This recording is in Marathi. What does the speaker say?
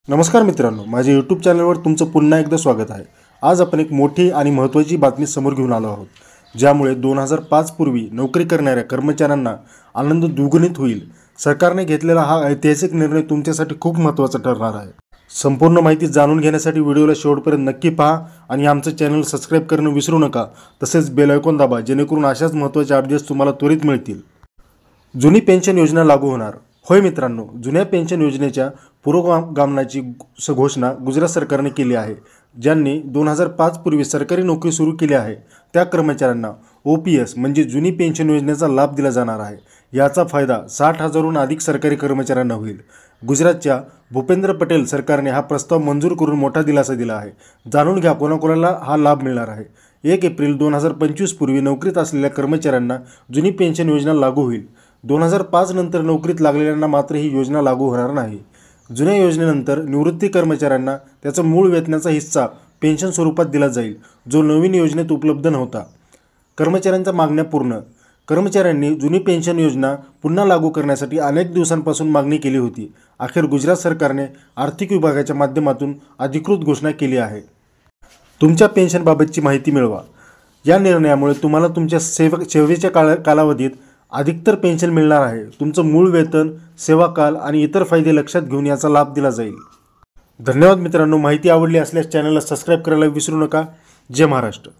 नमस्कार मित्रांनो, माझ्या यूट्यूब चॅनलवर तुमचं पुन्हा एकदा स्वागत आहे। आज आपण एक मोठी आणि महत्त्वाची बातमी समोर घेऊन आलो आहोत, ज्यामुळे 2005 पूर्वी नोकरी करणाऱ्या कर्मचाऱ्यांना आनंद द्विगुणित होईल। सरकारने घेतलेला हा ऐतिहासिक निर्णय तुमच्यासाठी खूप महत्त्वाचा ठरणार आहे। संपूर्ण माहिती जाणून घेण्यासाठी व्हिडिओला शेवटपर्यंत नक्की पहा आणि आमचं चॅनल सबस्क्राइब करणं विसरू नका। तसेच बेल आयकॉन दाबा, जेणेकरून अशाच महत्त्वाचे अपडेट्स तुम्हाला त्वरित मिळतील। जुनी पेन्शन योजना लागू होणार। होय मित्रांनो, जुन्या पेन्शन योजनेच्या पुरोगमनाची घोषणा गुजरात सरकारने केली आहे। ज्यांनी 2005 पूर्वी सरकारी नोकरी सुरू केली आहे त्या कर्मचाऱ्यांना OPS म्हणजे जुनी पेन्शन योजनेचा लाभ दिला जाणार आहे। याचा फायदा 60,000हून अधिक सरकारी कर्मचाऱ्यांना होईल। गुजरातच्या भूपेंद्र पटेल सरकारने हा प्रस्ताव मंजूर करून मोठा दिलासा दिला आहे। जाणून घ्या कोणाकोणाला हा लाभ मिळणार आहे। 1 एप्रिल 2025 पूर्वी नोकरीत असलेल्या कर्मचाऱ्यांना जुनी पेन्शन योजना लागू होईल। 2005 नंतर नोकरीत लागलेल्यांना मात्र ही योजना लागू होणार नाही। जुन्या योजनेनंतर निवृत्ती कर्मचाऱ्यांना त्याचा मूळ वेतनाचा हिस्सा पेन्शन स्वरूपात दिला जाईल, जो नवीन योजनेत उपलब्ध नव्हता। कर्मचाऱ्यांच्या मागण्या पूर्ण। कर्मचाऱ्यांनी जुनी पेन्शन योजना पुन्हा लागू करण्यासाठी अनेक दिवसांपासून मागणी केली होती। अखेर गुजरात सरकारने आर्थिक विभागाच्या माध्यमातून अधिकृत घोषणा केली आहे। तुमच्या पेन्शनबाबतची माहिती मिळवा। या निर्णयामुळे तुम्हाला तुमच्या सेवेच्या कालावधीत अधिकतर पेन्शन मिळणार आहे। तुमचं मूळ वेतन, सेवा काल आणि इतर फायदे लक्षात घेऊन याचा लाभ दिला जाईल। धन्यवाद मित्रांनो, माहिती आवडली असल्यास चॅनलला सबस्क्राइब करायला विसरू नका। जय महाराष्ट्र।